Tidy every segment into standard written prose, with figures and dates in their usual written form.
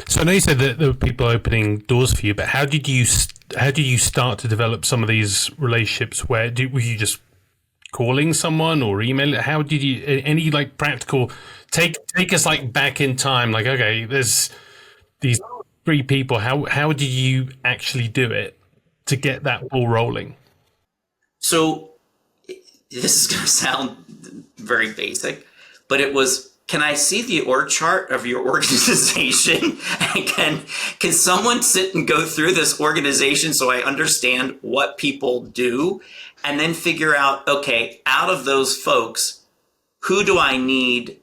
So I know you said that there were people opening doors for you, but how did you start to develop some of these relationships? Were you just calling someone or emailing? How did you any like practical take us like back in time? Like, okay, there's these three people. How did you actually do it to get that ball rolling? So this is going to sound very basic, but it was, can I see the org chart of your organization? And can someone sit and go through this organization so I understand what people do, and then figure out, okay, out of those folks, who do I need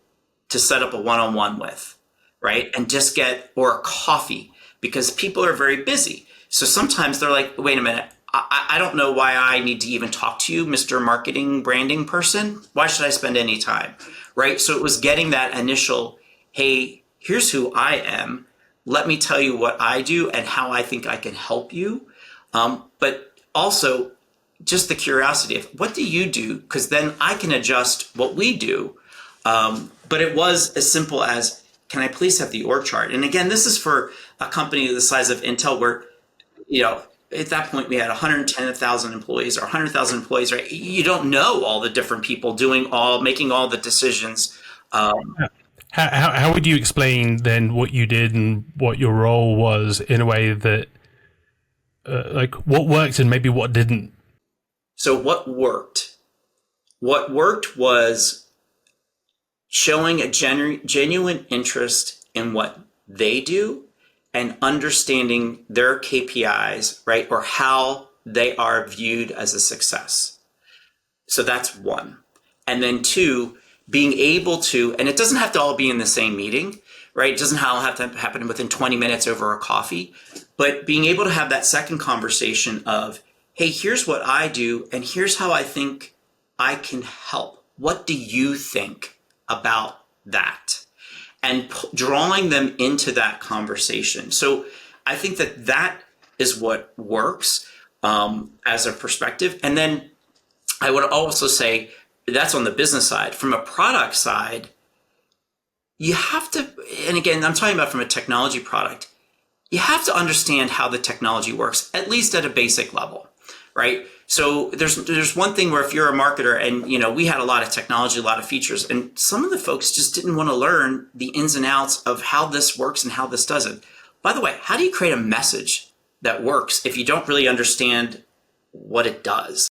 to set up a one-on-one with, right? And just or a coffee, because people are very busy. So sometimes they're like, wait a minute, I don't know why I need to even talk to you, Mr. Marketing Branding person. Why should I spend any time, right? So it was getting that initial, hey, here's who I am. Let me tell you what I do and how I think I can help you. But also just the curiosity of, what do you do? Because then I can adjust what we do. But it was as simple as, can I please have the org chart? And again, this is for a company the size of Intel, where, at that point we had 110,000 employees or 100,000 employees, right? You don't know all the different people making all the decisions. How would you explain then what you did and what your role was in a way that, like, what worked and maybe what didn't? So what worked? What worked was showing a genuine interest in what they do and understanding their KPIs, right? Or how they are viewed as a success. So that's one. And then two, being able to, and it doesn't have to all be in the same meeting, right? It doesn't all have to happen within 20 minutes over a coffee, but being able to have that second conversation of, hey, here's what I do, and here's how I think I can help. What do you think about that? And drawing them into that conversation. So I think that is what works as a perspective. And then I would also say that's on the business side. From a product side, you have to, and again, I'm talking about from a technology product, you have to understand how the technology works, at least at a basic level, right? So there's one thing where if you're a marketer and, we had a lot of technology, a lot of features, and some of the folks just didn't want to learn the ins and outs of how this works and how this doesn't. By the way, how do you create a message that works if you don't really understand what it does?